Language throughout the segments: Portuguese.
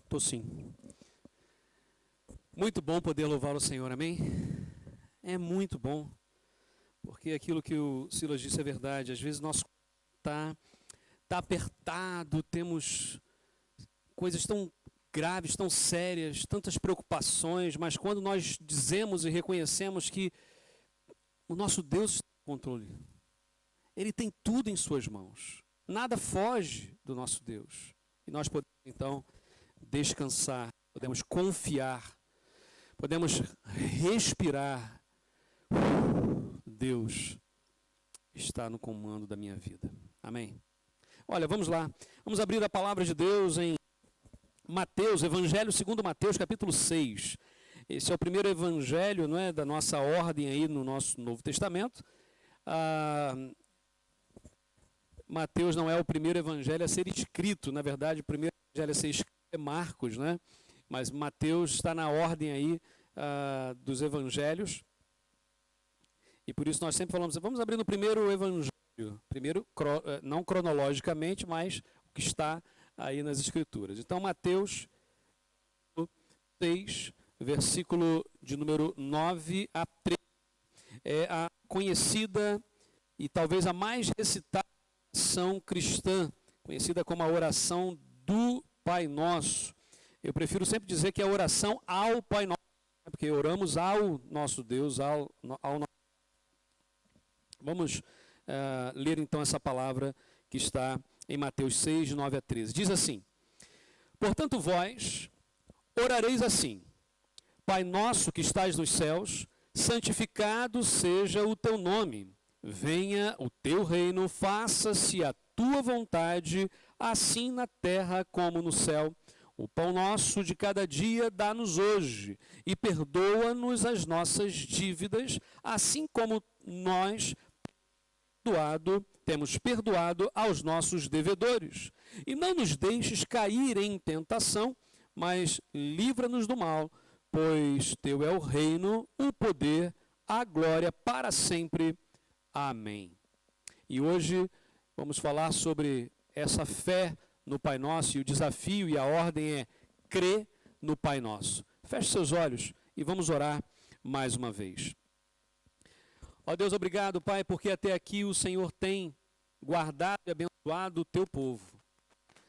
Tô sim. Muito bom poder louvar o Senhor, amém? É muito bom, porque aquilo que o Silas disse é verdade. Às vezes nosso tá apertado, temos coisas tão graves, tão sérias, tantas preocupações, mas quando nós dizemos e reconhecemos que o nosso Deus está no controle, Ele tem tudo em suas mãos, nada foge do nosso Deus, e nós podemos então descansar, podemos confiar, podemos respirar. Deus está no comando da minha vida, amém? Olha, vamos lá, vamos abrir a palavra de Deus em Mateus, Evangelho segundo Mateus, capítulo 6. Esse é o primeiro evangelho, não é, da nossa ordem aí no nosso Novo Testamento. Mateus não é o primeiro evangelho a ser escrito, na verdade o primeiro evangelho a ser escrito é Marcos, né? Mas Mateus está na ordem aí dos evangelhos. E por isso nós sempre falamos, vamos abrir no primeiro evangelho, primeiro não cronologicamente, mas o que está aí nas Escrituras. Então, Mateus 6, versículo de número 9 a 13, é a conhecida e talvez a mais recitada oração cristã, conhecida como a oração do Pai Nosso. Eu prefiro sempre dizer que é a oração ao Pai Nosso, porque oramos ao nosso Deus, ao nosso. Vamos ler então essa palavra que está em Mateus 6, de 9 a 13. Diz assim: portanto vós orareis assim: Pai nosso que estás nos céus, santificado seja o teu nome. Venha o teu reino, faça-se a tua vontade, assim na terra como no céu. O pão nosso de cada dia dá-nos hoje, e perdoa-nos as dívidas, assim como nós temos perdoado aos nossos devedores. E não nos deixes cair em tentação, mas livra-nos do mal, pois teu é o reino, o poder, a glória para sempre. Amém. E hoje vamos falar sobre essa fé no Pai Nosso, e o desafio e a ordem é crer no Pai Nosso. Feche seus olhos e vamos orar mais uma vez. Ó Deus, obrigado, Pai, porque até aqui o Senhor tem guardado e abençoado o teu povo.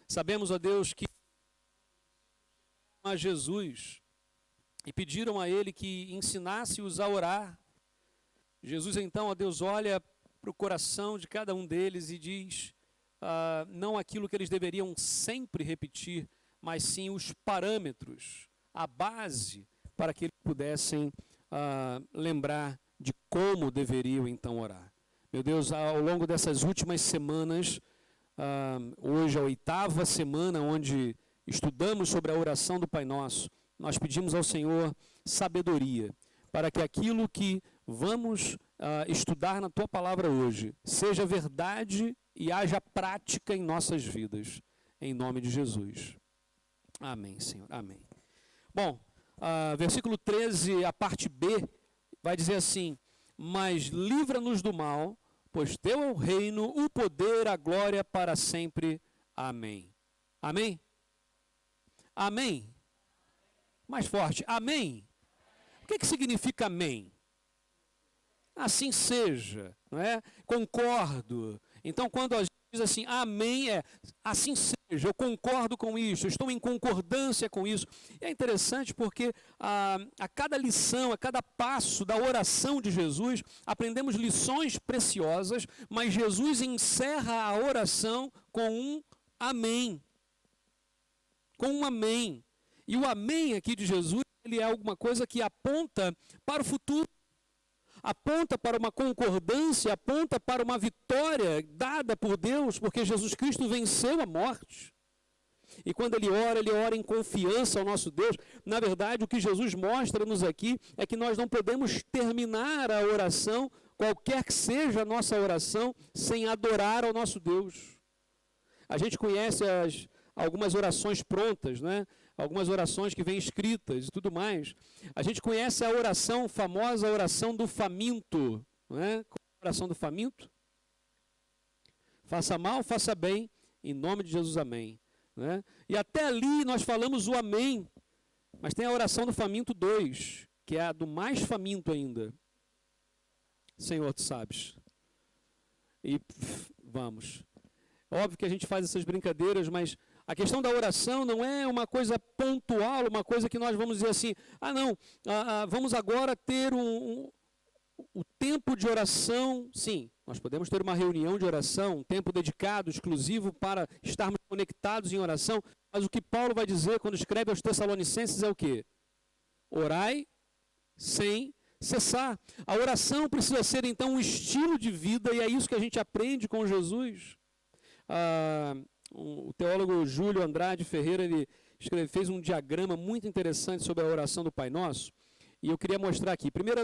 Sabemos, ó Deus, que a Jesus e pediram a ele que ensinasse-os a orar. Jesus então, ó Deus, olha para o coração de cada um deles e diz não aquilo que eles deveriam sempre repetir, mas sim os parâmetros, a base para que eles pudessem lembrar de como deveriam então orar. Meu Deus, ao longo dessas últimas semanas, hoje é a 8ª semana onde estudamos sobre a oração do Pai Nosso, nós pedimos ao Senhor sabedoria, para que aquilo que vamos estudar na Tua Palavra hoje seja verdade e haja prática em nossas vidas, em nome de Jesus. Amém, Senhor, amém. Bom, versículo 13, a parte B, vai dizer assim: mas livra-nos do mal, pois teu é o reino, o poder, a glória para sempre. Amém. Amém? Amém? Mais forte, amém. O que significa amém? Assim seja, não é? Concordo. Então, quando a gente diz assim, amém, assim seja, eu concordo com isso, eu estou em concordância com isso. E é interessante porque a cada lição, a cada passo da oração de Jesus, aprendemos lições preciosas, mas Jesus encerra a oração com um amém. Com um amém. E o amém aqui de Jesus, ele é alguma coisa que aponta para o futuro. Aponta para uma concordância, aponta para uma vitória dada por Deus, porque Jesus Cristo venceu a morte. E quando ele ora em confiança ao nosso Deus. Na verdade, o que Jesus mostra-nos aqui é que nós não podemos terminar a oração, qualquer que seja a nossa oração, sem adorar ao nosso Deus. A gente conhece algumas orações prontas, né? Algumas orações que vêm escritas e tudo mais. A gente conhece a oração, famosa oração do faminto. Não é? Qual é a oração do faminto? Faça mal, faça bem, em nome de Jesus, amém. né? E até ali nós falamos o amém. Mas tem a oração do faminto 2, que é a do mais faminto ainda. Senhor, tu sabes. E vamos. Óbvio que a gente faz essas brincadeiras, mas a questão da oração não é uma coisa pontual, uma coisa que nós vamos dizer assim, vamos agora ter o tempo de oração. Sim, nós podemos ter uma reunião de oração, um tempo dedicado, exclusivo para estarmos conectados em oração, mas o que Paulo vai dizer quando escreve aos Tessalonicenses é o quê? Orai sem cessar. A oração precisa ser então um estilo de vida, e é isso que a gente aprende com Jesus. O teólogo Júlio Andrade Ferreira, ele fez um diagrama muito interessante sobre a oração do Pai Nosso, e eu queria mostrar aqui. Primeiro,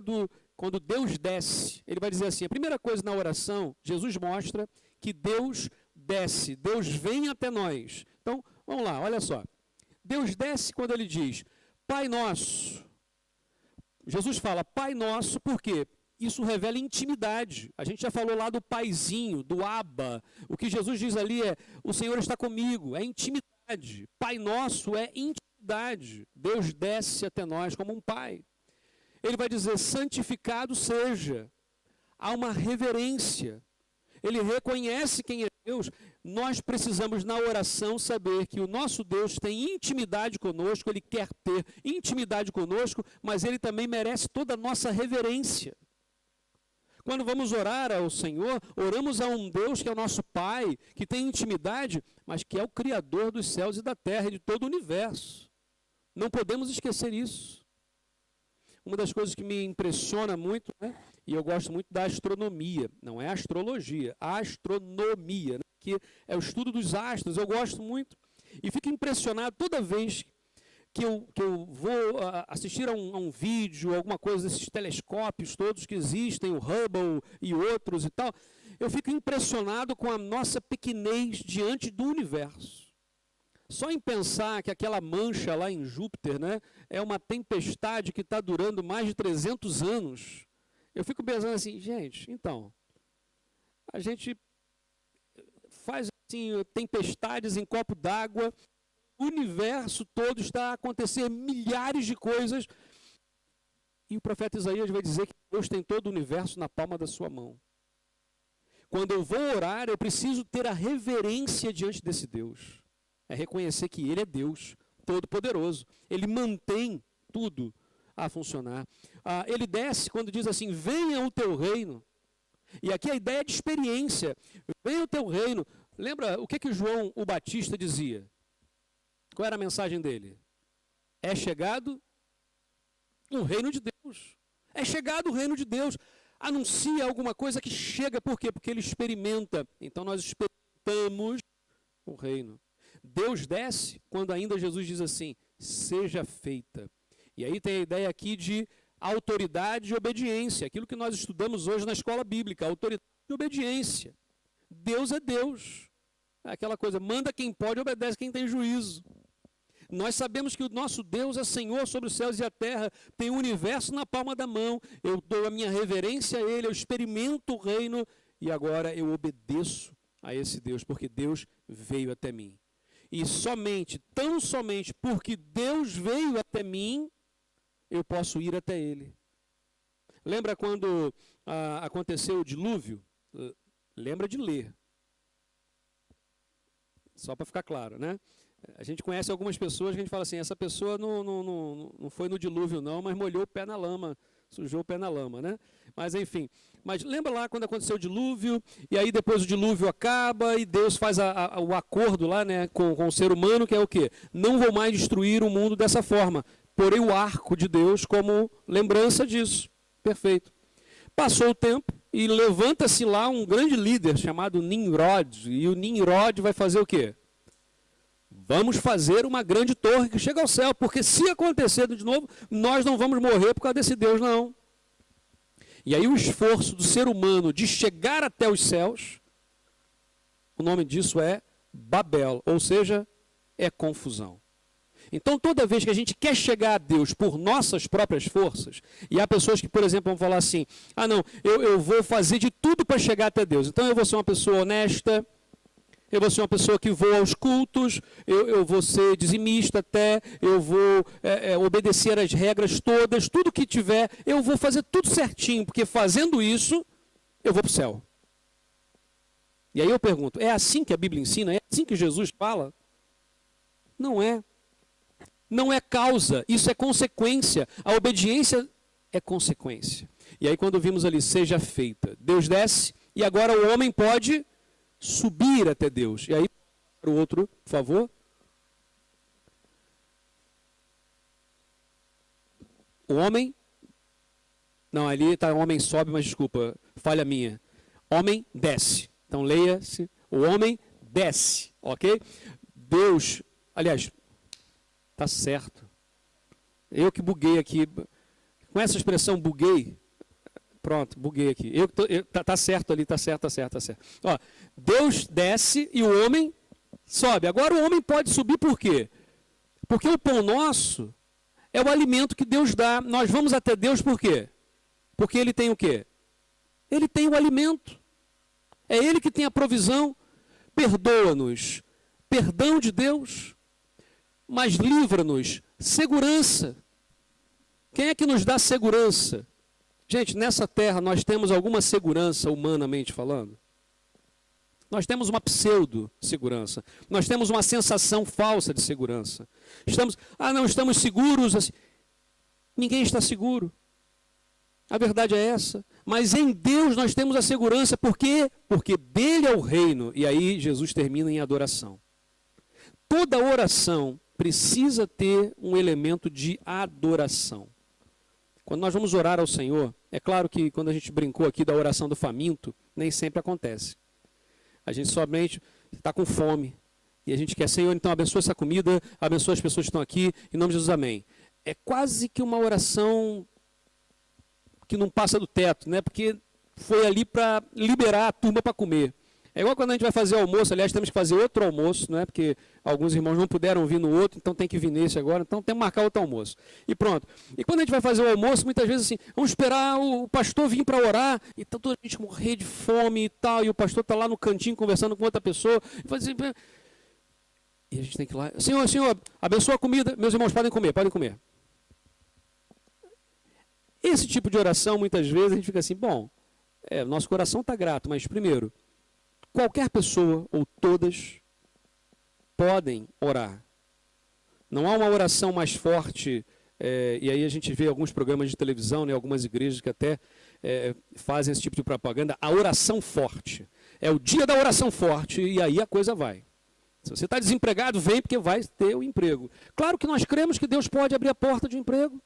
quando Deus desce, ele vai dizer assim, a primeira coisa na oração, Jesus mostra que Deus desce, Deus vem até nós. Então, vamos lá, olha só. Deus desce quando ele diz, Pai Nosso. Jesus fala, Pai Nosso, por quê? Isso revela intimidade. A gente já falou lá do paizinho, do Abba. O que Jesus diz ali é, o Senhor está comigo, é intimidade. Pai Nosso é intimidade. Deus desce até nós como um pai. Ele vai dizer, santificado seja. Há uma reverência. Ele reconhece quem é Deus. Nós precisamos, na oração, saber que o nosso Deus tem intimidade conosco, Ele quer ter intimidade conosco, mas Ele também merece toda a nossa reverência. Quando vamos orar ao Senhor, oramos a um Deus que é o nosso Pai, que tem intimidade, mas que é o Criador dos céus e da terra e de todo o universo. Não podemos esquecer isso. Uma das coisas que me impressiona muito, né, e eu gosto muito da astronomia, não é astrologia, a astronomia, né, que é o estudo dos astros, eu gosto muito, e fico impressionado toda vez que eu vou assistir a um vídeo, alguma coisa desses telescópios todos que existem, o Hubble e outros e tal, eu fico impressionado com a nossa pequenez diante do universo. Só em pensar que aquela mancha lá em Júpiter, né, é uma tempestade que está durando mais de 300 anos, eu fico pensando assim, gente, então, a gente faz assim, tempestades em copo d'água, o universo todo está a acontecer milhares de coisas. E o profeta Isaías vai dizer que Deus tem todo o universo na palma da sua mão. Quando eu vou orar, eu preciso ter a reverência diante desse Deus. É reconhecer que Ele é Deus Todo-Poderoso. Ele mantém tudo a funcionar. Ele desce quando diz assim, venha o teu reino. E aqui a ideia é de experiência. Venha o teu reino. Lembra o que João o Batista dizia? Qual era a mensagem dele? É chegado o reino de Deus. É chegado o reino de Deus. Anuncia alguma coisa que chega. Por quê? Porque ele experimenta. Então nós experimentamos o reino. Deus desce quando ainda Jesus diz assim, seja feita. E aí tem a ideia aqui de autoridade e obediência. Aquilo que nós estudamos hoje na escola bíblica. Autoridade e obediência. Deus é Deus. É aquela coisa, manda quem pode, obedece quem tem juízo. Nós sabemos que o nosso Deus é Senhor sobre os céus e a terra, tem o universo na palma da mão, eu dou a minha reverência a Ele, eu experimento o reino e agora eu obedeço a esse Deus, porque Deus veio até mim. E somente, tão somente porque Deus veio até mim, eu posso ir até Ele. Lembra quando aconteceu o dilúvio? Lembra de ler. Só para ficar claro, né? A gente conhece algumas pessoas que a gente fala assim, essa pessoa não foi no dilúvio não, mas molhou o pé na lama, sujou o pé na lama, né? Mas enfim, mas lembra lá quando aconteceu o dilúvio, e aí depois o dilúvio acaba, e Deus faz o acordo lá, né, com o ser humano, que é o quê? Não vou mais destruir o mundo dessa forma, porém o arco de Deus como lembrança disso. Perfeito. Passou o tempo, e levanta-se lá um grande líder chamado Nimrod, e o Nimrod vai fazer o quê? Vamos fazer uma grande torre que chega ao céu, porque se acontecer de novo, nós não vamos morrer por causa desse Deus, não. E aí o esforço do ser humano de chegar até os céus, o nome disso é Babel, ou seja, é confusão. Então, toda vez que a gente quer chegar a Deus por nossas próprias forças, e há pessoas que, por exemplo, vão falar assim, não, eu vou fazer de tudo para chegar até Deus. Então, eu vou ser uma pessoa honesta, eu vou ser uma pessoa que vou aos cultos, eu vou ser dizimista até, eu vou obedecer às regras todas, tudo que tiver, eu vou fazer tudo certinho, porque fazendo isso, eu vou para o céu. E aí eu pergunto, é assim que a Bíblia ensina? É assim que Jesus fala? Não é. Não é causa, isso é consequência. A obediência é consequência. E aí quando vimos ali, seja feita, Deus desce, e agora o homem pode subir até Deus. E aí, para o outro, por favor. O homem, não, ali está o homem sobe, mas desculpa, falha minha. Homem desce. Então leia-se, o homem desce, ok? Deus, aliás, está certo. Eu que buguei aqui. Com essa expressão buguei, pronto, buguei aqui. Tá certo ali, tá certo. Ó, Deus desce e o homem sobe. Agora o homem pode subir por quê? Porque o pão nosso é o alimento que Deus dá. Nós vamos até Deus por quê? Porque Ele tem o quê? Ele tem o alimento. É Ele que tem a provisão. Perdoa-nos. Perdão de Deus. Mas livra-nos. Segurança. Quem é que nos dá segurança? Gente, nessa terra nós temos alguma segurança humanamente falando? Nós temos uma pseudo-segurança. Nós temos uma sensação falsa de segurança. Não estamos seguros. Assim. Ninguém está seguro. A verdade é essa. Mas em Deus nós temos a segurança. Por quê? Porque dele é o reino. E aí Jesus termina em adoração. Toda oração precisa ter um elemento de adoração. Quando nós vamos orar ao Senhor, é claro que quando a gente brincou aqui da oração do faminto, nem sempre acontece. A gente somente está com fome. E a gente quer, Senhor, então abençoa essa comida, abençoa as pessoas que estão aqui, em nome de Jesus, amém. É quase que uma oração que não passa do teto, né? Porque foi ali para liberar a turma para comer. É igual quando a gente vai fazer almoço, aliás, temos que fazer outro almoço, não é? Porque alguns irmãos não puderam vir no outro, então tem que vir nesse agora, então tem que marcar outro almoço. E pronto. E quando a gente vai fazer o almoço, muitas vezes assim, vamos esperar o pastor vir para orar, e então toda a gente morrer de fome e tal, e o pastor está lá no cantinho conversando com outra pessoa, e a gente tem que ir lá, Senhor, abençoa a comida, meus irmãos podem comer. Esse tipo de oração, muitas vezes, a gente fica assim, bom, nosso coração está grato, mas primeiro, qualquer pessoa, ou todas, podem orar. Não há uma oração mais forte, e aí a gente vê alguns programas de televisão, né, algumas igrejas que até fazem esse tipo de propaganda, a oração forte. É o dia da oração forte, e aí a coisa vai. Se você está desempregado, vem porque vai ter o emprego. Claro que nós cremos que Deus pode abrir a porta de emprego.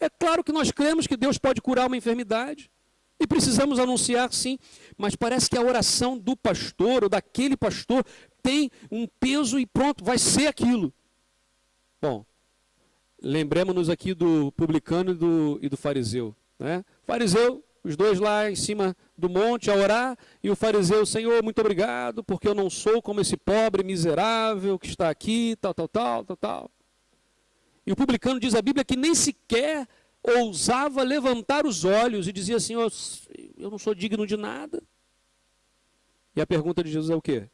É claro que nós cremos que Deus pode curar uma enfermidade. E precisamos anunciar, sim, mas parece que a oração do pastor ou daquele pastor tem um peso e pronto, vai ser aquilo. Bom, lembremos-nos aqui do publicano e do fariseu. Né? Fariseu, os dois lá em cima do monte a orar, e o fariseu, Senhor, muito obrigado, porque eu não sou como esse pobre miserável que está aqui, tal. E o publicano diz a Bíblia que nem sequer ousava levantar os olhos e dizia assim, eu não sou digno de nada. E a pergunta de Jesus é o quê?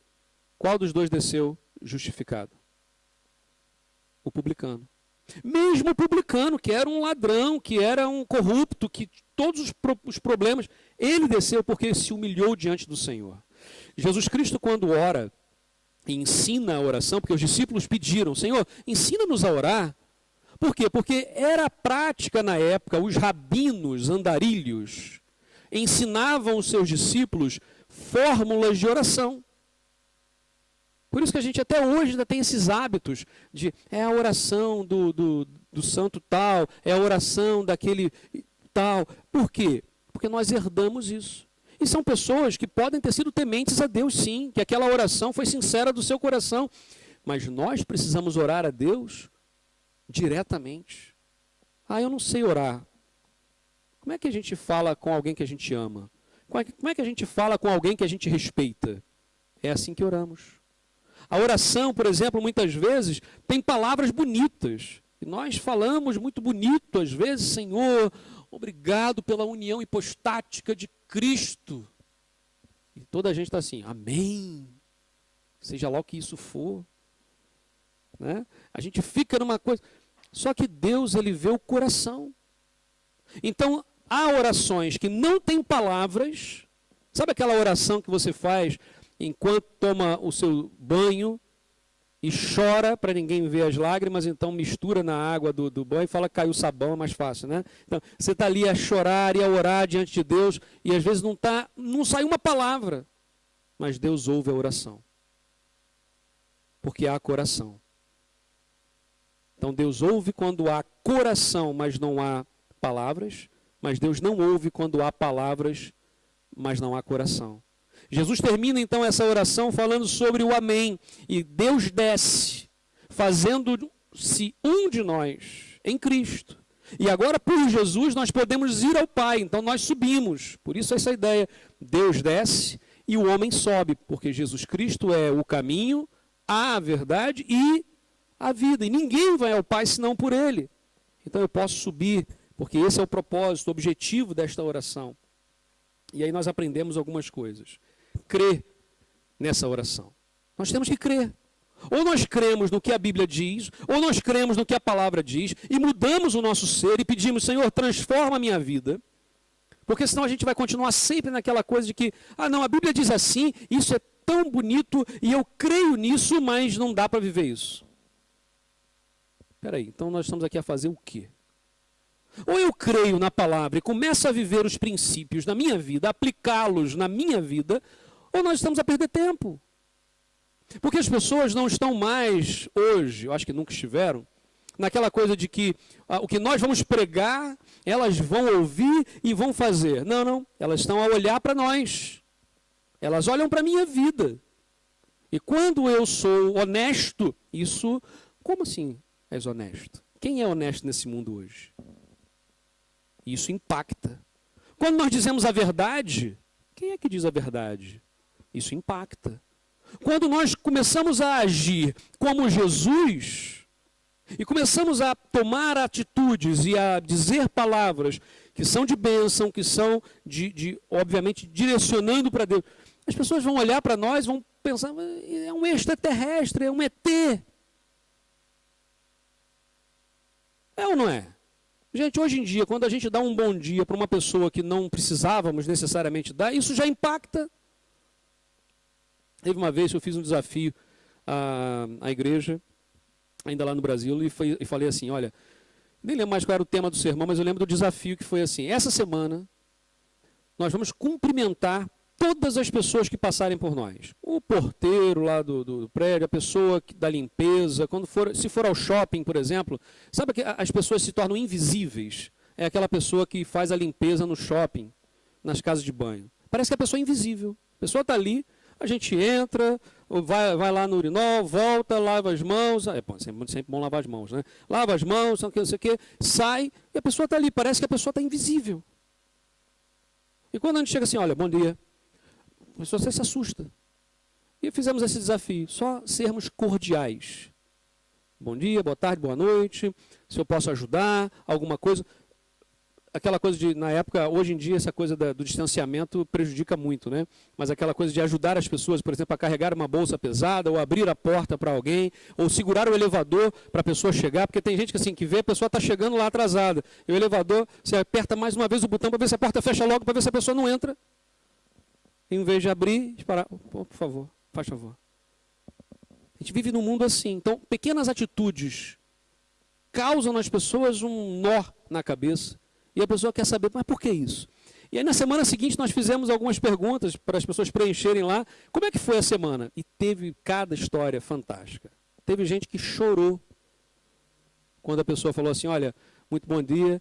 Qual dos dois desceu justificado? O publicano. Mesmo o publicano, que era um ladrão, que era um corrupto, que todos os problemas, ele desceu porque se humilhou diante do Senhor. Jesus Cristo, quando ora e ensina a oração, porque os discípulos pediram, Senhor, ensina-nos a orar. Por quê? Porque era prática na época, os rabinos andarilhos ensinavam os seus discípulos fórmulas de oração. Por isso que a gente até hoje ainda tem esses hábitos de, a oração do santo tal, é a oração daquele tal. Por quê? Porque nós herdamos isso. E são pessoas que podem ter sido tementes a Deus, sim, que aquela oração foi sincera do seu coração. Mas nós precisamos orar a Deus diretamente. Eu não sei orar. Como é que a gente fala com alguém que a gente ama? Como é que a gente fala com alguém que a gente respeita? É assim que oramos. A oração, por exemplo, muitas vezes tem palavras bonitas. E nós falamos muito bonito, às vezes, Senhor, obrigado pela união hipostática de Cristo. E toda a gente está assim, amém. seja lá o que isso for. Né? A gente fica numa coisa. Só que Deus, ele vê o coração. Então, há orações que não têm palavras. Sabe aquela oração que você faz enquanto toma o seu banho e chora para ninguém ver as lágrimas, então mistura na água do banho e fala que caiu sabão, é mais fácil, né? Então, você está ali a chorar e a orar diante de Deus e às vezes não sai uma palavra, mas Deus ouve a oração. Porque há coração. Então Deus ouve quando há coração, mas não há palavras, mas Deus não ouve quando há palavras, mas não há coração. Jesus termina então essa oração falando sobre o amém. E Deus desce, fazendo-se um de nós em Cristo. E agora por Jesus nós podemos ir ao Pai, então nós subimos. Por isso essa ideia, Deus desce e o homem sobe, porque Jesus Cristo é o caminho, a verdade e a vida. E ninguém vai ao Pai senão por Ele. Então eu posso subir, porque esse é o propósito, o objetivo desta oração. E aí nós aprendemos algumas coisas. Crer nessa oração. Nós temos que crer. Ou nós cremos no que a Bíblia diz, ou nós cremos no que a palavra diz, e mudamos o nosso ser e pedimos, Senhor, transforma a minha vida. Porque senão a gente vai continuar sempre naquela coisa de que, não, a Bíblia diz assim, isso é tão bonito, e eu creio nisso, mas não dá para viver isso. Espera aí, então nós estamos aqui a fazer o quê? Ou eu creio na palavra e começo a viver os princípios na minha vida, aplicá-los na minha vida, ou nós estamos a perder tempo. Porque as pessoas não estão mais hoje, eu acho que nunca estiveram, naquela coisa de que o que nós vamos pregar, elas vão ouvir e vão fazer. Não, não, elas estão a olhar para nós. Elas olham para a minha vida. E quando eu sou honesto, isso, como assim és honesto? Quem é honesto nesse mundo hoje? Isso impacta. Quando nós dizemos a verdade, quem é que diz a verdade? Isso impacta. Quando nós começamos a agir como Jesus, e começamos a tomar atitudes e a dizer palavras que são de bênção, que são, obviamente, direcionando para Deus, as pessoas vão olhar para nós, vão pensar, é um extraterrestre, é um ET. É ou não é? Gente, hoje em dia, quando a gente dá um bom dia para uma pessoa que não precisávamos necessariamente dar, isso já impacta. Teve uma vez que eu fiz um desafio à igreja, ainda lá no Brasil, e falei assim, olha, nem lembro mais qual era o tema do sermão, mas eu lembro do desafio que foi assim, essa semana nós vamos cumprimentar todas as pessoas que passarem por nós. O porteiro lá do prédio, a pessoa da limpeza, se for ao shopping, por exemplo, sabe que as pessoas se tornam invisíveis? É aquela pessoa que faz a limpeza no shopping, nas casas de banho. Parece que a pessoa é invisível. A pessoa está ali, a gente entra, vai lá no urinol, volta, lava as mãos. É bom, sempre bom lavar as mãos, né? Lava as mãos, não sei o quê, sai, e a pessoa está ali, parece que a pessoa está invisível. E quando a gente chega assim, olha, bom dia, a pessoa se assusta. E fizemos esse desafio, só sermos cordiais. Bom dia, boa tarde, boa noite, se eu posso ajudar, alguma coisa. Aquela coisa de, na época, hoje em dia, essa coisa do distanciamento prejudica muito, né? Mas aquela coisa de ajudar as pessoas, por exemplo, a carregar uma bolsa pesada, ou abrir a porta para alguém, ou segurar o elevador para a pessoa chegar, porque tem gente que, assim, que vê a pessoa está chegando lá atrasada. E o elevador, você aperta mais uma vez o botão para ver se a porta fecha logo, para ver se a pessoa não entra. Em vez de abrir, esperar, por favor, faz favor. A gente vive num mundo assim. Então, pequenas atitudes causam nas pessoas um nó na cabeça. E a pessoa quer saber, mas por que isso? E aí na semana seguinte nós fizemos algumas perguntas para as pessoas preencherem lá. Como é que foi a semana? E teve cada história fantástica. Teve gente que chorou quando a pessoa falou assim, olha, muito bom dia,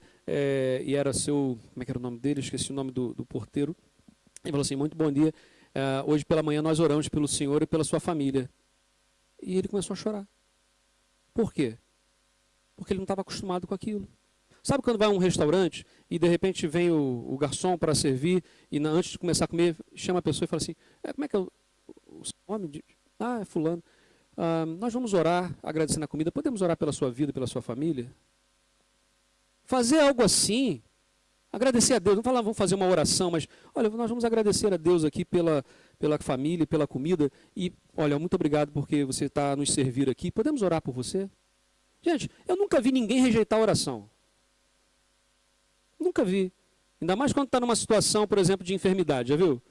e era seu, como é que era o nome dele? Esqueci o nome do porteiro. Ele falou assim, muito bom dia, hoje pela manhã nós oramos pelo senhor e pela sua família. E ele começou a chorar. Por quê? Porque ele não estava acostumado com aquilo. Sabe quando vai a um restaurante e de repente vem o garçom para servir e antes de começar a comer, chama a pessoa e fala assim, como é que é o seu nome? É fulano. Nós vamos orar agradecendo a comida, podemos orar pela sua vida, pela sua família? Fazer algo assim, Agradecer a Deus, não falar, vamos fazer uma oração, mas, olha, nós vamos agradecer a Deus aqui pela família, pela comida, e, olha, muito obrigado porque você está nos servir aqui. Podemos orar por você? Gente, eu nunca vi ninguém rejeitar a oração. Nunca vi. Ainda mais quando está numa situação, por exemplo, de enfermidade, já viu?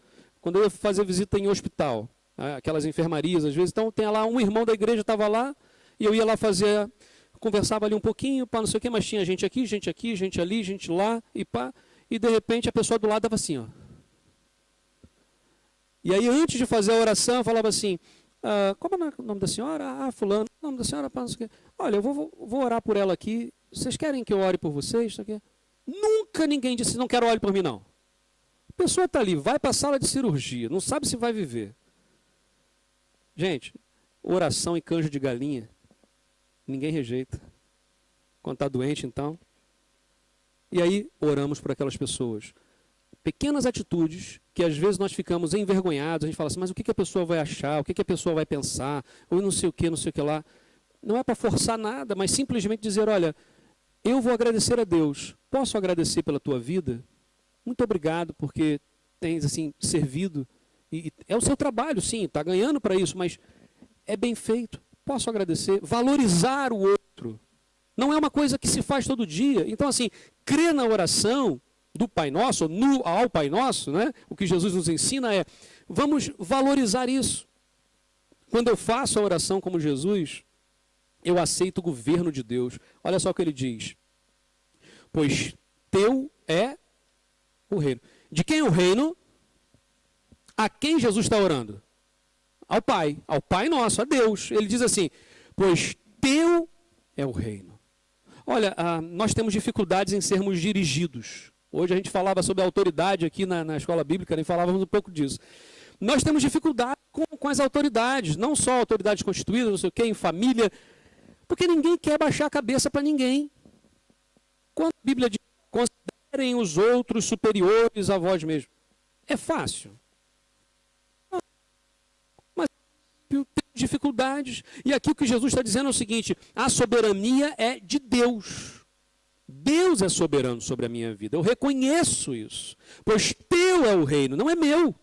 Quando eu ia fazer visita em hospital, aquelas enfermarias, às vezes, então tem lá um irmão da igreja estava lá, e eu ia lá fazer, conversava ali um pouquinho, pá, não sei o quê, mas tinha gente aqui, gente ali, gente lá, e pá, e de repente a pessoa do lado estava assim, ó. E aí, antes de fazer a oração, eu falava assim, como é o nome da senhora? Fulano, o nome da senhora, pá, não sei o quê. Olha, eu vou orar por ela aqui, vocês querem que eu ore por vocês? Isso aqui? Nunca ninguém disse, não quero ore por mim, não. A pessoa está ali, vai para a sala de cirurgia, não sabe se vai viver. Gente, oração e canjo de galinha, ninguém rejeita. Quando está doente, então. E aí, oramos por aquelas pessoas. Pequenas atitudes que às vezes nós ficamos envergonhados, a gente fala assim, mas o que a pessoa vai achar, o que a pessoa vai pensar, ou não sei o que lá. Não é para forçar nada, mas simplesmente dizer, olha, eu vou agradecer a Deus. Posso agradecer pela tua vida? Muito obrigado porque tens assim servido. E é o seu trabalho, sim, está ganhando para isso, mas é bem feito. Posso agradecer, valorizar o outro. Não é uma coisa que se faz todo dia. Então, assim, crer na oração do Pai Nosso, ao Pai Nosso, né? O que Jesus nos ensina é, vamos valorizar isso. Quando eu faço a oração como Jesus, eu aceito o governo de Deus. Olha só o que ele diz. Pois teu é o reino. De quem é o reino? A quem Jesus está orando? Ao Pai Nosso, a Deus. Ele diz assim, pois teu é o reino. Olha, nós temos dificuldades em sermos dirigidos. Hoje a gente falava sobre a autoridade aqui na escola bíblica, nem falávamos um pouco disso. Nós temos dificuldade com as autoridades, não só autoridades constituídas, não sei o quê, em família, porque ninguém quer baixar a cabeça para ninguém. Quando a Bíblia diz, considerem os outros superiores a vós mesmos. É fácil. Mas tem dificuldades. E aqui o que Jesus está dizendo é o seguinte, a soberania é de Deus. Deus é soberano sobre a minha vida. Eu reconheço isso. Pois teu é o reino, não é meu.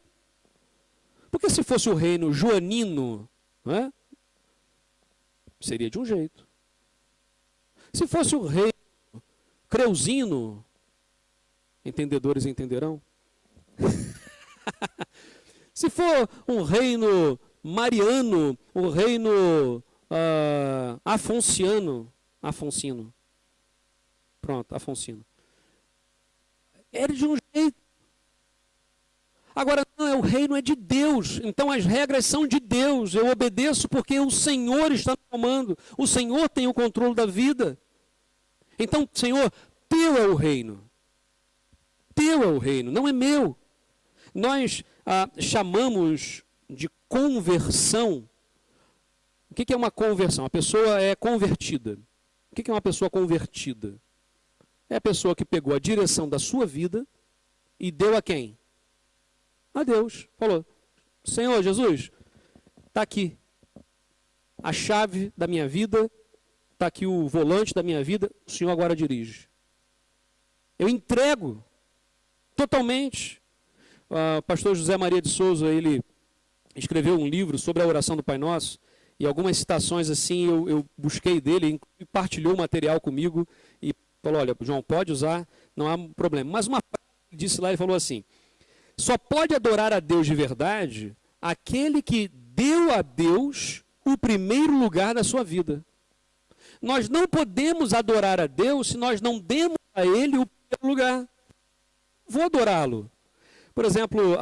Porque se fosse o reino joanino, não é? Seria de um jeito. Se fosse o reino creusino, entendedores entenderão. Se for um reino mariano, um reino afoncino. Pronto, Afonsino. Era de um jeito. Agora, não, o reino é de Deus. Então as regras são de Deus. Eu obedeço porque o Senhor está no comando. O Senhor tem o controle da vida. Então, Senhor, teu é o reino. Teu é o reino, não é meu. Nós chamamos de conversão. O que é uma conversão? A pessoa é convertida. O que é uma pessoa convertida? É a pessoa que pegou a direção da sua vida e deu a quem? A Deus. Falou, Senhor Jesus, está aqui a chave da minha vida, está aqui o volante da minha vida, o Senhor agora dirige. Eu entrego totalmente. O pastor José Maria de Souza, ele escreveu um livro sobre a oração do Pai Nosso, e algumas citações assim eu busquei dele, e partilhou o material comigo, e falou, olha, João, pode usar, não há problema. Mas uma frase que ele disse lá, ele falou assim, só pode adorar a Deus de verdade aquele que deu a Deus o primeiro lugar da sua vida. Nós não podemos adorar a Deus se nós não demos a Ele o primeiro lugar. Vou adorá-lo. Por exemplo,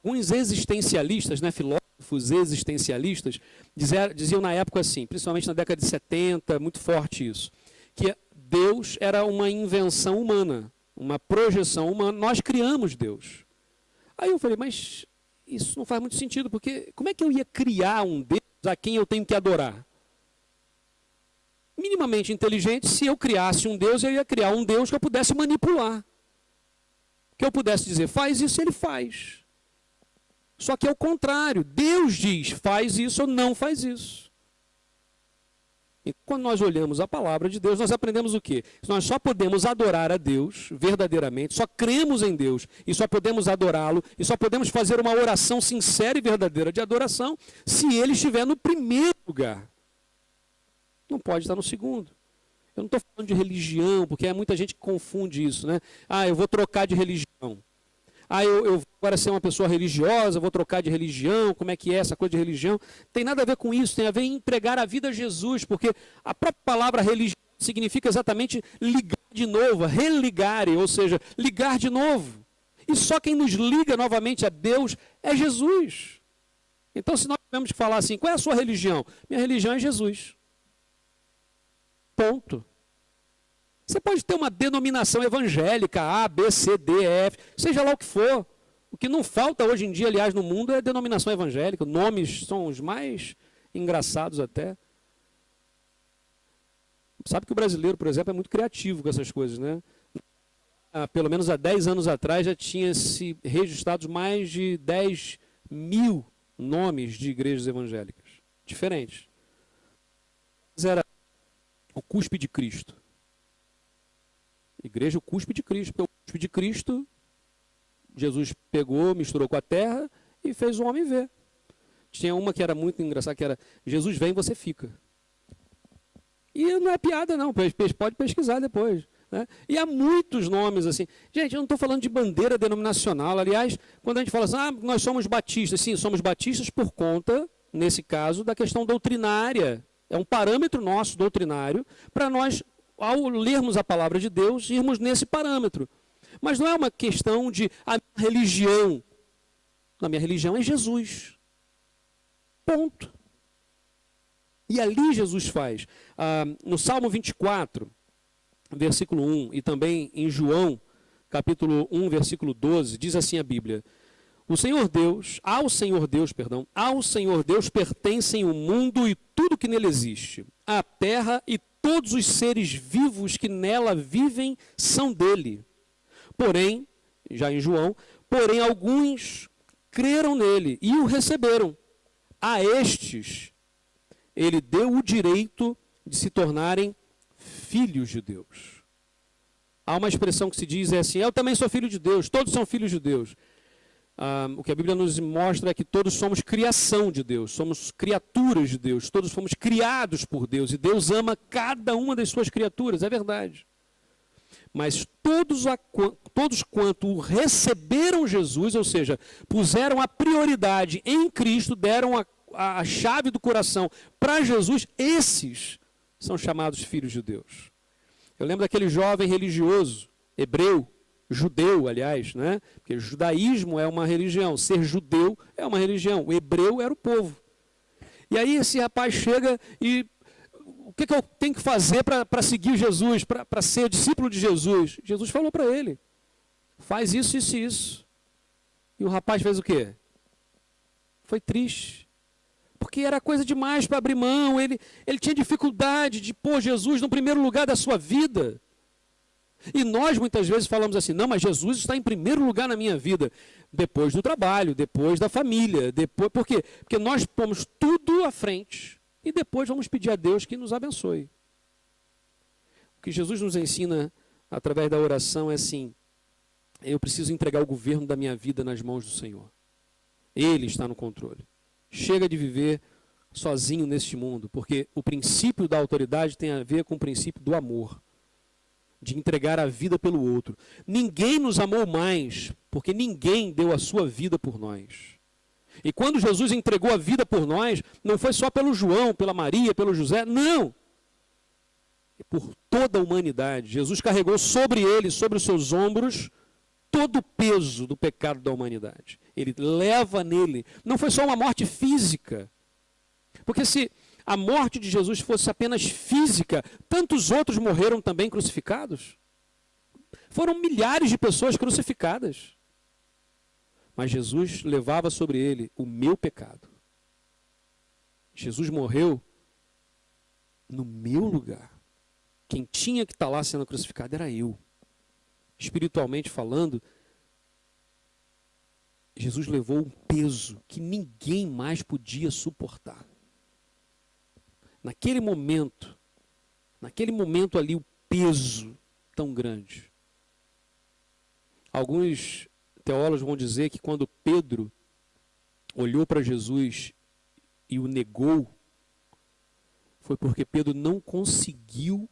alguns existencialistas, né, filósofos existencialistas, diziam na época assim, principalmente na década de 70, muito forte isso, que Deus era uma invenção humana, uma projeção humana, nós criamos Deus. Aí eu falei, mas isso não faz muito sentido, porque como é que eu ia criar um Deus a quem eu tenho que adorar? Minimamente inteligente, se eu criasse um Deus, eu ia criar um Deus que eu pudesse manipular. Que eu pudesse dizer, faz isso, ele faz. Só que é o contrário, Deus diz, faz isso ou não faz isso. E quando nós olhamos a palavra de Deus, nós aprendemos o quê? Nós só podemos adorar a Deus verdadeiramente, só cremos em Deus e só podemos adorá-lo e só podemos fazer uma oração sincera e verdadeira de adoração se ele estiver no primeiro lugar. Não pode estar no segundo. Eu não estou falando de religião, porque há muita gente que confunde isso, né? Ah, eu vou trocar de religião. Ah, eu vou agora ser uma pessoa religiosa, vou trocar de religião, como é que é essa coisa de religião? Tem nada a ver com isso, tem a ver em entregar a vida a Jesus, porque a própria palavra religião significa exatamente ligar de novo, religare, ou seja, ligar de novo. E só quem nos liga novamente a Deus é Jesus. Então, se nós tivermos que falar assim, qual é a sua religião? Minha religião é Jesus. Ponto. Você pode ter uma denominação evangélica, A, B, C, D, E, F, seja lá o que for. O que não falta hoje em dia, aliás, no mundo é denominação evangélica. Nomes são os mais engraçados até. Sabe que o brasileiro, por exemplo, é muito criativo com essas coisas, né? Pelo menos há 10 anos atrás já tinha se registrados mais de 10 mil nomes de igrejas evangélicas. Diferentes. Era o cuspe de Cristo. Igreja, o cuspe de Cristo. Porque o cuspe de Cristo, Jesus pegou, misturou com a terra e fez o homem ver. Tinha uma que era muito engraçada, que era, Jesus vem, você fica. E não é piada não, pode pesquisar depois. Né? E há muitos nomes assim. Gente, eu não estou falando de bandeira denominacional. Aliás, quando a gente fala assim, nós somos batistas. Sim, somos batistas por conta, nesse caso, da questão doutrinária. É um parâmetro nosso doutrinário para nós, ao lermos a palavra de Deus, irmos nesse parâmetro. Mas não é uma questão de a minha religião. A minha religião é Jesus. Ponto. E ali Jesus faz. No Salmo 24, versículo 1, e também em João, capítulo 1, versículo 12, diz assim a Bíblia: ao Senhor Deus pertencem o mundo e tudo que nele existe, a terra e todos os seres vivos que nela vivem são dele. Porém, já em João, porém alguns creram nele e o receberam. A estes, ele deu o direito de se tornarem filhos de Deus. Há uma expressão que se diz assim, eu também sou filho de Deus, todos são filhos de Deus. O que a Bíblia nos mostra é que todos somos criação de Deus, somos criaturas de Deus, todos fomos criados por Deus, e Deus ama cada uma das suas criaturas, é verdade. Mas todos quanto o receberam Jesus, ou seja, puseram a prioridade em Cristo, deram a chave do coração para Jesus, esses são chamados filhos de Deus. Eu lembro daquele jovem religioso, hebreu, judeu, aliás, né? Porque judaísmo é uma religião, ser judeu é uma religião, o hebreu era o povo. E aí esse rapaz chega e o que eu tenho que fazer para seguir Jesus, para ser discípulo de Jesus? Jesus falou para ele, faz isso, isso e isso. E o rapaz fez o quê? Foi triste. Porque era coisa demais para abrir mão, ele tinha dificuldade de pôr Jesus no primeiro lugar da sua vida. E nós muitas vezes falamos assim, não, mas Jesus está em primeiro lugar na minha vida, depois do trabalho, depois da família, depois, por quê? Porque nós pomos tudo à frente e depois vamos pedir a Deus que nos abençoe. O que Jesus nos ensina através da oração é assim, eu preciso entregar o governo da minha vida nas mãos do Senhor. Ele está no controle. Chega de viver sozinho neste mundo, porque o princípio da autoridade tem a ver com o princípio do amor, de entregar a vida pelo outro. Ninguém nos amou mais, porque ninguém deu a sua vida por nós. E quando Jesus entregou a vida por nós, não foi só pelo João, pela Maria, pelo José, não. É por toda a humanidade. Jesus carregou sobre ele, sobre os seus ombros, todo o peso do pecado da humanidade. Ele leva nele. Não foi só uma morte física. Porque se a morte de Jesus fosse apenas física, tantos outros morreram também crucificados. Foram milhares de pessoas crucificadas. Mas Jesus levava sobre ele o meu pecado. Jesus morreu no meu lugar. Quem tinha que estar lá sendo crucificado era eu. Espiritualmente falando, Jesus levou um peso que ninguém mais podia suportar. naquele momento ali, o peso tão grande. Alguns teólogos vão dizer que quando Pedro olhou para Jesus e o negou, foi porque Pedro não conseguiu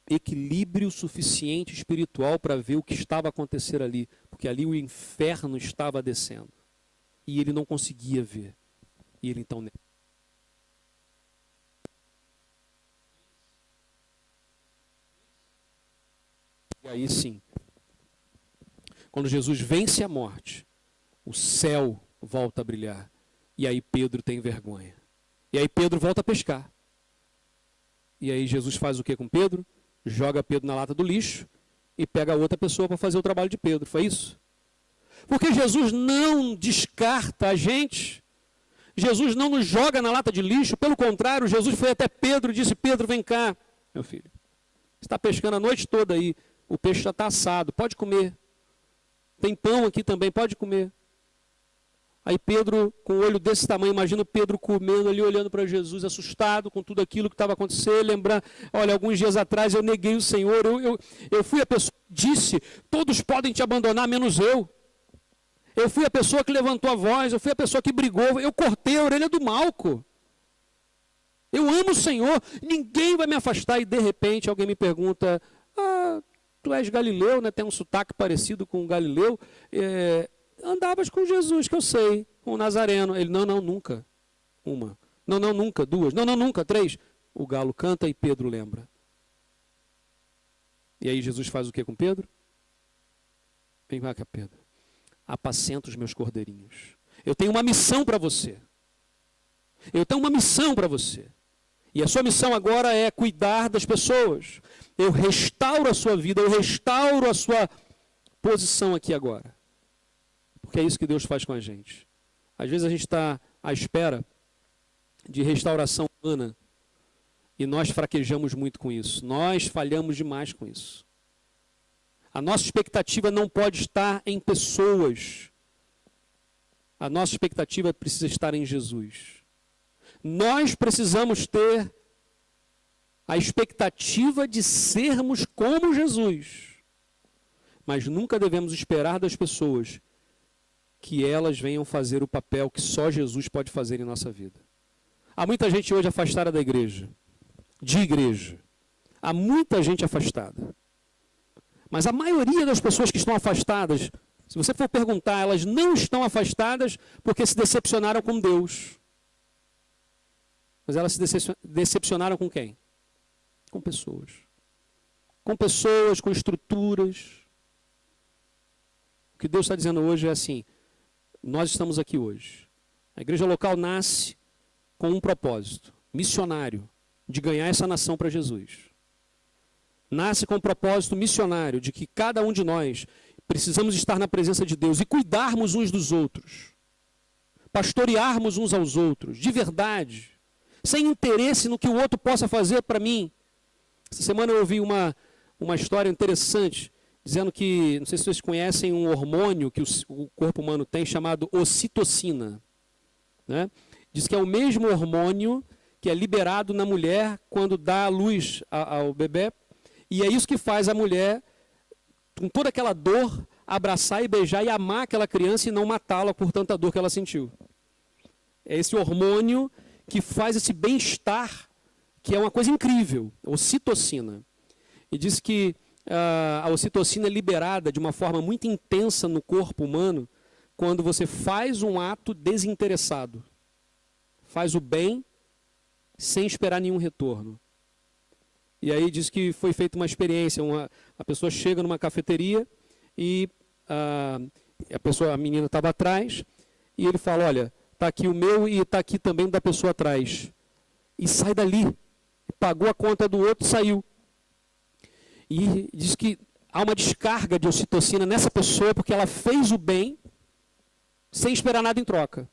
equilíbrio suficiente espiritual para ver o que estava acontecendo ali, porque ali o inferno estava descendo e ele não conseguia ver. E ele então negou. E aí sim, quando Jesus vence a morte, o céu volta a brilhar. E aí Pedro tem vergonha. E aí Pedro volta a pescar. E aí Jesus faz o que com Pedro? Joga Pedro na lata do lixo e pega outra pessoa para fazer o trabalho de Pedro. Foi isso? Porque Jesus não descarta a gente. Jesus não nos joga na lata de lixo. Pelo contrário, Jesus foi até Pedro e disse: Pedro, vem cá, meu filho. Você está pescando a noite toda aí. O peixe já está assado, pode comer. Tem pão aqui também, pode comer. Aí Pedro, com o olho desse tamanho, imagina Pedro comendo ali, olhando para Jesus, assustado com tudo aquilo que estava acontecendo, lembrando, olha, alguns dias atrás eu neguei o Senhor, eu fui a pessoa que disse, todos podem te abandonar, menos eu. Eu fui a pessoa que levantou a voz, eu fui a pessoa que brigou, eu cortei a orelha do Malco. Eu amo o Senhor, ninguém vai me afastar. E de repente alguém me pergunta, tu és Galileu, né? Tem um sotaque parecido com o Galileu, andavas com Jesus, que eu sei, com o Nazareno. Ele, não, nunca. Uma. Não, nunca. Duas. Não, nunca. Três. O galo canta e Pedro lembra. E aí Jesus faz o que com Pedro? Vem cá, Pedro. Apacenta os meus cordeirinhos. Eu tenho uma missão para você. Eu tenho uma missão para você. E a sua missão agora é cuidar das pessoas. Eu restauro a sua vida, eu restauro a sua posição aqui agora. Porque é isso que Deus faz com a gente. Às vezes a gente está à espera de restauração humana e nós fraquejamos muito com isso. Nós falhamos demais com isso. A nossa expectativa não pode estar em pessoas. A nossa expectativa precisa estar em Jesus. Nós precisamos ter a expectativa de sermos como Jesus. Mas nunca devemos esperar das pessoas que elas venham fazer o papel que só Jesus pode fazer em nossa vida. Há muita gente hoje afastada da igreja, de igreja. Há muita gente afastada. Mas a maioria das pessoas que estão afastadas, se você for perguntar, elas não estão afastadas porque se decepcionaram com Deus. Mas elas se decepcionaram com quem? Com pessoas. Com pessoas, com estruturas. O que Deus está dizendo hoje é assim, nós estamos aqui hoje. A igreja local nasce com um propósito, missionário, de ganhar essa nação para Jesus. Nasce com um propósito missionário, de que cada um de nós precisamos estar na presença de Deus e cuidarmos uns dos outros. Pastorearmos uns aos outros, de verdade, sem interesse no que o outro possa fazer para mim. Essa semana eu ouvi uma história interessante, dizendo que, não sei se vocês conhecem um hormônio que o corpo humano tem, chamado ocitocina. Né? Diz que é o mesmo hormônio que é liberado na mulher quando dá a luz ao bebê, e é isso que faz a mulher, com toda aquela dor, abraçar e beijar e amar aquela criança e não matá-la por tanta dor que ela sentiu. É esse hormônio que faz esse bem-estar, que é uma coisa incrível, ocitocina. E diz que a ocitocina é liberada de uma forma muito intensa no corpo humano quando você faz um ato desinteressado. Faz o bem sem esperar nenhum retorno. E aí diz que foi feita uma experiência, a pessoa chega numa cafeteria e a menina estava atrás e ele fala, olha, está aqui o meu e está aqui também o da pessoa atrás. E sai dali, pagou a conta do outro e saiu. E diz que há uma descarga de ocitocina nessa pessoa porque ela fez o bem sem esperar nada em troca.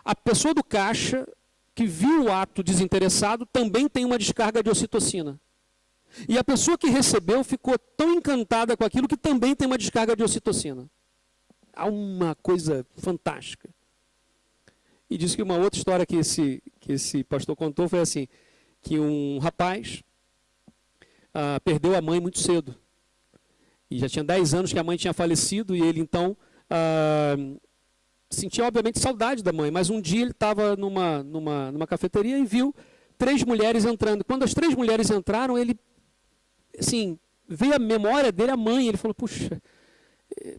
A pessoa do caixa, que viu o ato desinteressado, também tem uma descarga de ocitocina. E a pessoa que recebeu ficou tão encantada com aquilo que também tem uma descarga de ocitocina. Há uma coisa fantástica. E diz que uma outra história que esse pastor contou foi assim, que um rapaz perdeu a mãe muito cedo. E já tinha 10 anos que a mãe tinha falecido, e ele então sentia obviamente saudade da mãe, mas um dia ele estava numa cafeteria e viu 3 mulheres entrando. Quando as 3 mulheres entraram, ele, assim, veio a memória dele, a mãe. Ele falou, puxa,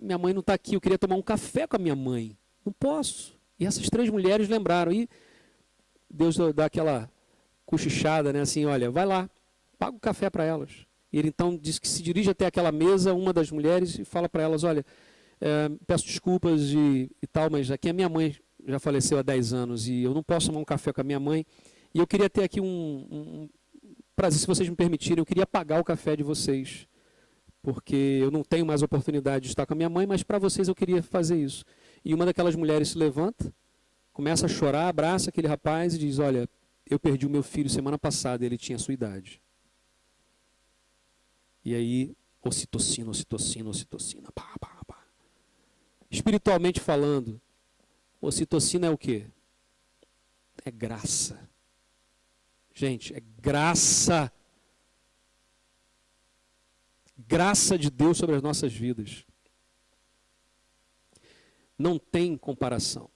minha mãe não está aqui, eu queria tomar um café com a minha mãe. Não posso. E essas 3 mulheres lembraram. E Deus dá aquela cochichada, né? Assim, olha, vai lá, paga o café para elas. E ele então diz que se dirige até aquela mesa, uma das mulheres, e fala para elas, olha, peço desculpas e tal, mas aqui a minha mãe já faleceu há 10 anos e eu não posso tomar um café com a minha mãe. E eu queria ter aqui um prazer, se vocês me permitirem, eu queria pagar o café de vocês, porque eu não tenho mais oportunidade de estar com a minha mãe, mas para vocês eu queria fazer isso. E uma daquelas mulheres se levanta, começa a chorar, abraça aquele rapaz e diz, olha, eu perdi o meu filho semana passada, ele tinha a sua idade. E aí, ocitocina, pá, pá, pá. Espiritualmente falando, ocitocina é o quê? É graça. Gente, é graça. Graça de Deus sobre as nossas vidas. Não tem comparação.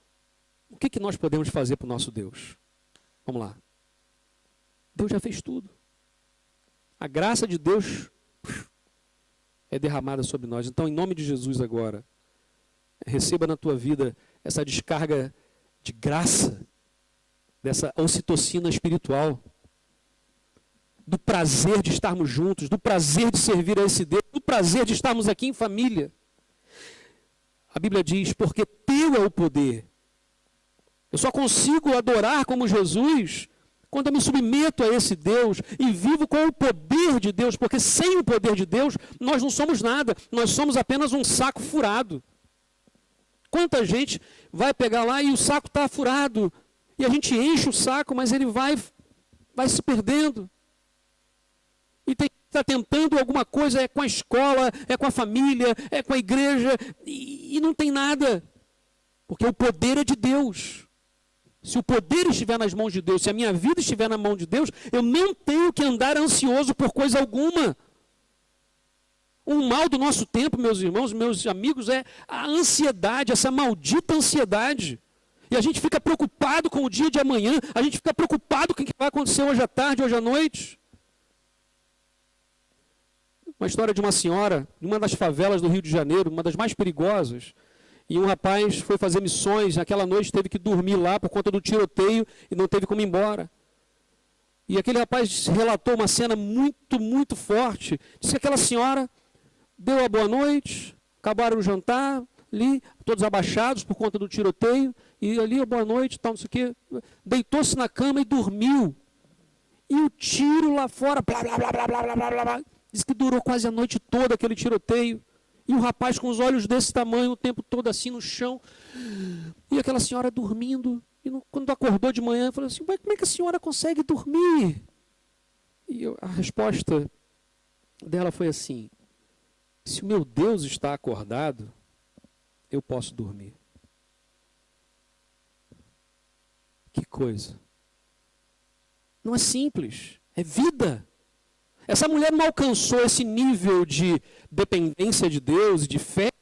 O que nós podemos fazer para o nosso Deus? Vamos lá. Deus já fez tudo. A graça de Deus é derramada sobre nós. Então, em nome de Jesus agora, receba na tua vida essa descarga de graça, dessa ocitocina espiritual, do prazer de estarmos juntos, do prazer de servir a esse Deus, do prazer de estarmos aqui em família. A Bíblia diz, porque teu é o poder. Eu só consigo adorar como Jesus quando eu me submeto a esse Deus e vivo com o poder de Deus, porque sem o poder de Deus nós não somos nada, nós somos apenas um saco furado. Quanta gente vai pegar lá e o saco está furado, e a gente enche o saco, mas ele vai se perdendo. E tem que estar tentando alguma coisa, é com a escola, é com a família, é com a igreja, e não tem nada. Porque o poder é de Deus. Se o poder estiver nas mãos de Deus, se a minha vida estiver na mão de Deus, eu não tenho que andar ansioso por coisa alguma. O mal do nosso tempo, meus irmãos, meus amigos, é a ansiedade, essa maldita ansiedade. E a gente fica preocupado com o dia de amanhã, a gente fica preocupado com o que vai acontecer hoje à tarde, hoje à noite. Uma história de uma senhora, de uma das favelas do Rio de Janeiro, uma das mais perigosas. E um rapaz foi fazer missões, naquela noite teve que dormir lá por conta do tiroteio e não teve como ir embora. E aquele rapaz relatou uma cena muito, muito forte. Disse que aquela senhora deu a boa noite, acabaram o jantar, ali, todos abaixados por conta do tiroteio, e ali, boa noite, tal, não sei o quê, deitou-se na cama e dormiu. E o tiro lá fora, blá, blá, blá, blá, blá, blá, blá, blá, diz que durou quase a noite toda aquele tiroteio. E o rapaz com os olhos desse tamanho, o tempo todo assim no chão. E aquela senhora dormindo. E quando acordou de manhã, falou assim, como é que a senhora consegue dormir? E a resposta dela foi assim, se o meu Deus está acordado, eu posso dormir. Que coisa. Não é simples, é vida. Essa mulher não alcançou esse nível de dependência de Deus e de fé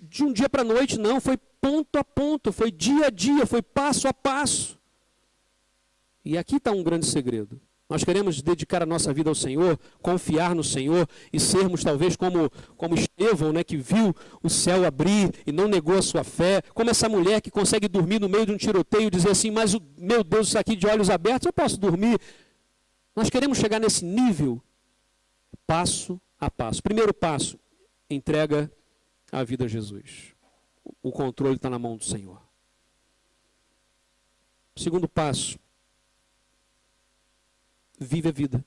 de um dia para a noite, não. Foi ponto a ponto, foi dia a dia, foi passo a passo. E aqui está um grande segredo. Nós queremos dedicar a nossa vida ao Senhor, confiar no Senhor e sermos talvez como Estevão, né, que viu o céu abrir e não negou a sua fé. Como essa mulher que consegue dormir no meio de um tiroteio e dizer assim, mas o meu Deus está aqui de olhos abertos, eu posso dormir. Nós queremos chegar nesse nível, passo a passo. Primeiro passo, entrega a vida a Jesus. O controle está na mão do Senhor. Segundo passo, vive a vida.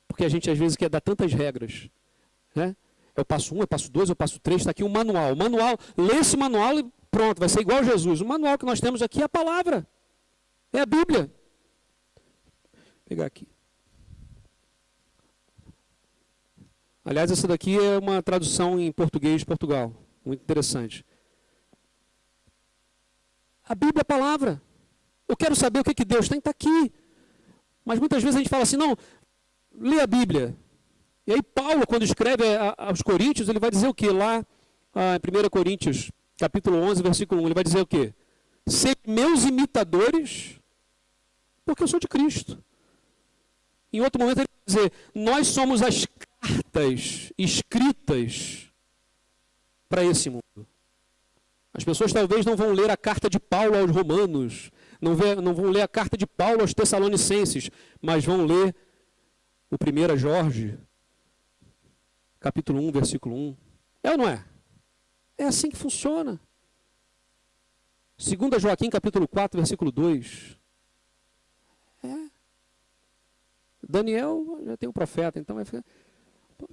Porque a gente às vezes quer dar tantas regras. Né? É o passo 1, é o passo 2, é o passo 3, está aqui um manual. O manual, lê esse manual e pronto, vai ser igual a Jesus. O manual que nós temos aqui é a palavra. É a Bíblia. Vou pegar aqui. Aliás, essa daqui é uma tradução em português de Portugal. Muito interessante. A Bíblia é a palavra. Eu quero saber o que Deus tem, está aqui. Mas muitas vezes a gente fala assim, não, lê a Bíblia. E aí Paulo, quando escreve aos Coríntios, ele vai dizer o quê? Lá em 1 Coríntios, capítulo 11, versículo 1, ele vai dizer o quê? Ser meus imitadores, porque eu sou de Cristo. Em outro momento ele vai dizer, nós somos as cartas escritas para esse mundo. As pessoas talvez não vão ler a carta de Paulo aos Romanos, não vão ler a carta de Paulo aos Tessalonicenses, mas vão ler o 1 Jorge, capítulo 1, versículo 1. É ou não é? É assim que funciona. 2 Joaquim, capítulo 4, versículo 2. Daniel, já tem o profeta, então vai ficar...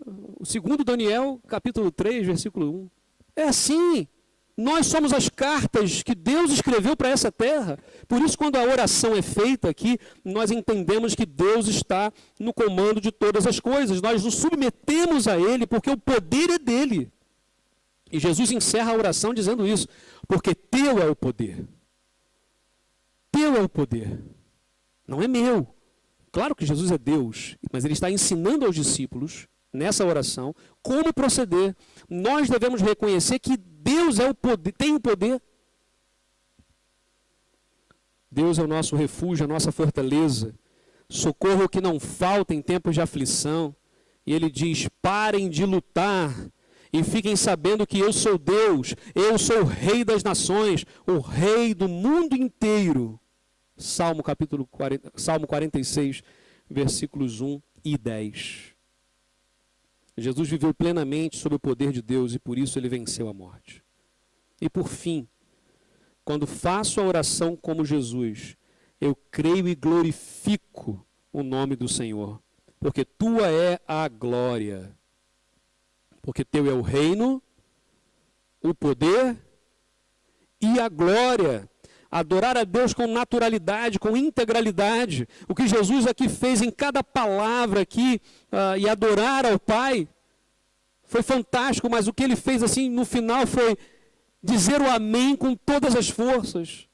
O 2 Daniel, capítulo 3, versículo 1. É assim. Nós somos as cartas que Deus escreveu para essa terra. Por isso, quando a oração é feita aqui, nós entendemos que Deus está no comando de todas as coisas. Nós nos submetemos a Ele, porque o poder é dele. E Jesus encerra a oração dizendo isso, porque teu é o poder. Teu é o poder. Não é meu. Claro que Jesus é Deus, mas Ele está ensinando aos discípulos, nessa oração, como proceder. Nós devemos reconhecer que Deus é o poder, tem o poder. Deus é o nosso refúgio, a nossa fortaleza, socorro que não falta em tempos de aflição. E Ele diz, parem de lutar e fiquem sabendo que eu sou Deus, eu sou o Rei das nações, o Rei do mundo inteiro. Salmo 46, versículos 1 e 10. Jesus viveu plenamente sob o poder de Deus e por isso ele venceu a morte. E por fim, quando faço a oração como Jesus, eu creio e glorifico o nome do Senhor, porque tua é a glória, porque teu é o reino, o poder e a glória. Adorar a Deus com naturalidade, com integralidade. O que Jesus aqui fez em cada palavra aqui, e adorar ao Pai, foi fantástico, mas o que ele fez assim no final foi dizer o amém com todas as forças.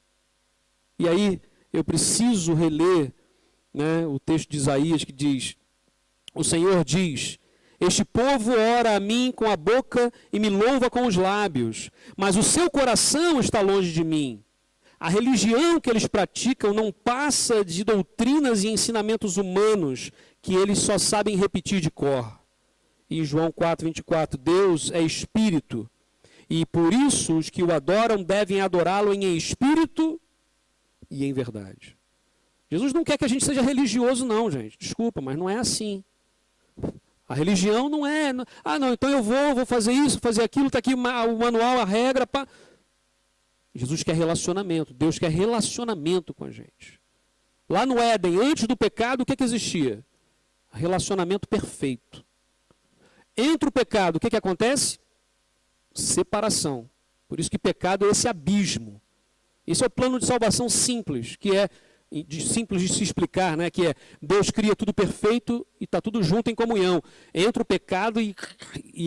E aí eu preciso reler, né, o texto de Isaías que diz, o Senhor diz, este povo ora a mim com a boca e me louva com os lábios, mas o seu coração está longe de mim. A religião que eles praticam não passa de doutrinas e ensinamentos humanos que eles só sabem repetir de cor. Em João 4:24, Deus é espírito, e por isso os que o adoram devem adorá-lo em espírito e em verdade. Jesus não quer que a gente seja religioso não, gente. Desculpa, mas não é assim. A religião não é... não, então eu vou fazer isso, fazer aquilo, está aqui o manual, a regra... Jesus quer relacionamento, Deus quer relacionamento com a gente. Lá no Éden, antes do pecado, o que existia? Relacionamento perfeito. Entre o pecado, o que acontece? Separação. Por isso que pecado é esse abismo. Esse é o plano de salvação simples, que é simples de se explicar, né? Que é Deus cria tudo perfeito e está tudo junto em comunhão. Entra o pecado e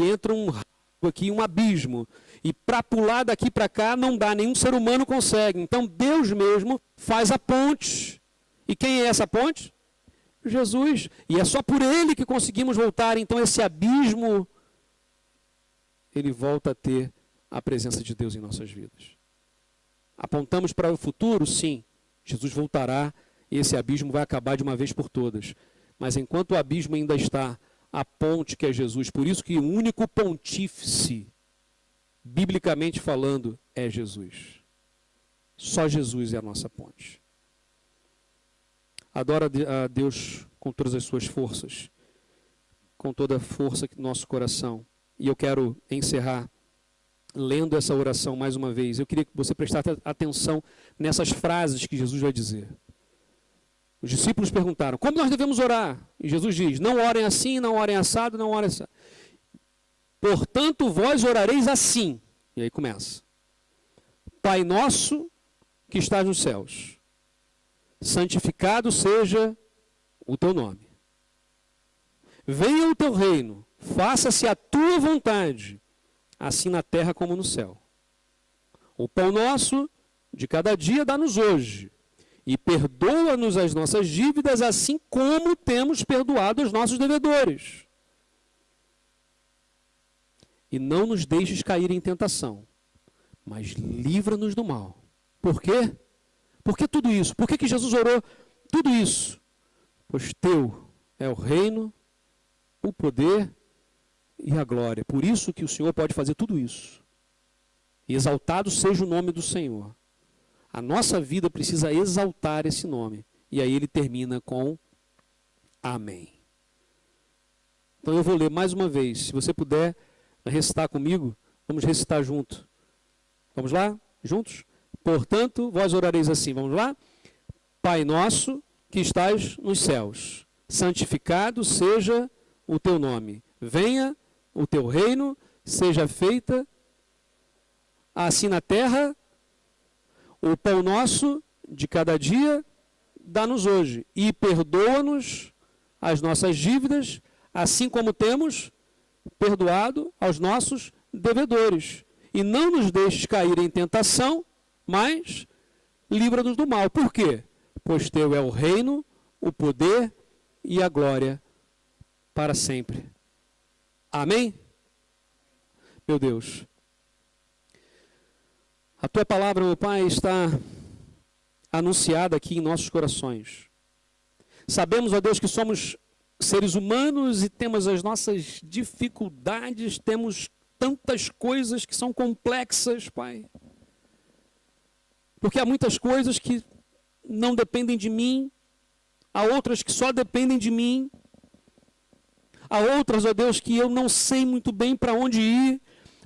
entra um abismo. E para pular daqui para cá não dá, nenhum ser humano consegue. Então Deus mesmo faz a ponte. E quem é essa ponte? Jesus. E é só por Ele que conseguimos voltar. Então esse abismo, ele volta a ter a presença de Deus em nossas vidas. Apontamos para o futuro? Sim. Jesus voltará e esse abismo vai acabar de uma vez por todas. Mas enquanto o abismo ainda está, a ponte que é Jesus, por isso que o único pontífice, biblicamente falando, é Jesus. Só Jesus é a nossa ponte. Adora a Deus com todas as suas forças, com toda a força do nosso coração. E eu quero encerrar lendo essa oração mais uma vez. Eu queria que você prestasse atenção nessas frases que Jesus vai dizer. Os discípulos perguntaram, como nós devemos orar? E Jesus diz, não orem assim, não orem assado, não orem assado. Portanto, vós orareis assim. E aí começa. Pai nosso que estás nos céus, santificado seja o teu nome. Venha o teu reino, faça-se a tua vontade, assim na terra como no céu. O pão nosso de cada dia dá-nos hoje, E perdoa-nos as nossas dívidas, assim como temos perdoado os nossos devedores. E não nos deixes cair em tentação, mas livra-nos do mal. Por quê? Por que tudo isso? Por que Jesus orou tudo isso? Pois teu é o reino, o poder e a glória. Por isso que o Senhor pode fazer tudo isso. E exaltado seja o nome do Senhor. A nossa vida precisa exaltar esse nome. E aí ele termina com amém. Então eu vou ler mais uma vez. Se você puder recitar comigo, vamos recitar junto. Vamos lá? Juntos? Portanto, vós orareis assim. Vamos lá? Pai nosso que estás nos céus, santificado seja o teu nome. Venha o teu reino, seja feita assim na terra. O pão nosso de cada dia, dá-nos hoje. E perdoa-nos as nossas dívidas, assim como temos perdoado aos nossos devedores. E não nos deixes cair em tentação, mas livra-nos do mal. Por quê? Pois teu é o reino, o poder e a glória para sempre. Amém? Meu Deus. A tua palavra, meu Pai, está anunciada aqui em nossos corações. Sabemos, ó Deus, que somos seres humanos e temos as nossas dificuldades, temos tantas coisas que são complexas, Pai. Porque há muitas coisas que não dependem de mim, há outras que só dependem de mim, há outras, ó Deus, que eu não sei muito bem para onde ir.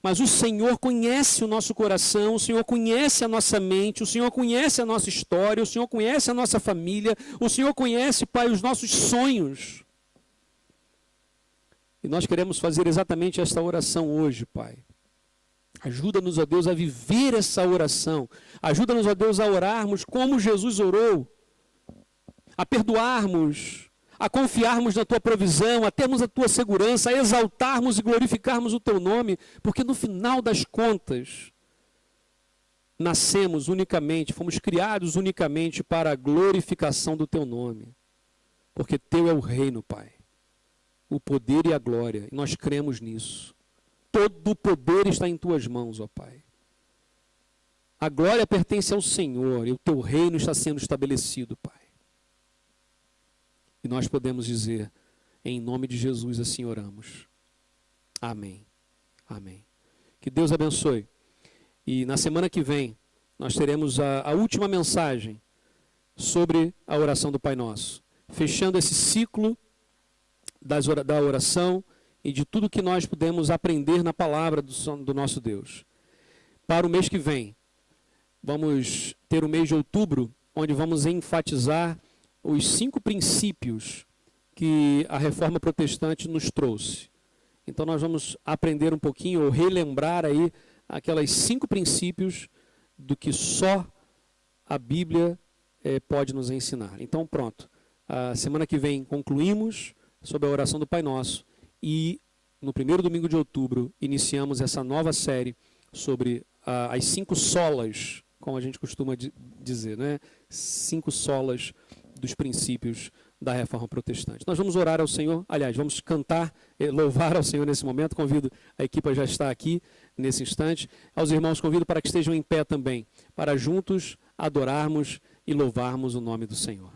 Mas o Senhor conhece o nosso coração, o Senhor conhece a nossa mente, o Senhor conhece a nossa história, o Senhor conhece a nossa família, o Senhor conhece, Pai, os nossos sonhos. E nós queremos fazer exatamente esta oração hoje, Pai. Ajuda-nos, ó Deus, a viver essa oração. Ajuda-nos, ó Deus, a orarmos como Jesus orou, a perdoarmos, a confiarmos na Tua provisão, a termos a Tua segurança, a exaltarmos e glorificarmos o Teu nome, porque no final das contas, nascemos unicamente, fomos criados unicamente para a glorificação do Teu nome, porque Teu é o reino, Pai, o poder e a glória, e nós cremos nisso. Todo o poder está em Tuas mãos, ó Pai. A glória pertence ao Senhor, e o Teu reino está sendo estabelecido, Pai. E nós podemos dizer, em nome de Jesus assim oramos. Amém. Amém. Que Deus abençoe. E na semana que vem, nós teremos a última mensagem sobre a oração do Pai Nosso. Fechando esse ciclo da oração e de tudo que nós podemos aprender na palavra do nosso Deus. Para o mês que vem, vamos ter o mês de outubro, onde vamos enfatizar os 5 princípios que a Reforma Protestante nos trouxe. Então nós vamos aprender um pouquinho, ou relembrar aí, aquelas 5 princípios do que só a Bíblia pode nos ensinar. Então pronto, a semana que vem concluímos sobre a oração do Pai Nosso e no primeiro domingo de outubro iniciamos essa nova série sobre as 5 solas, como a gente costuma dizer, né? 5 solas dos princípios da Reforma Protestante. Nós vamos orar ao Senhor, aliás, vamos cantar, louvar ao Senhor nesse momento. Convido, a equipa já está aqui nesse instante. Aos irmãos convido para que estejam em pé também, para juntos adorarmos e louvarmos o nome do Senhor.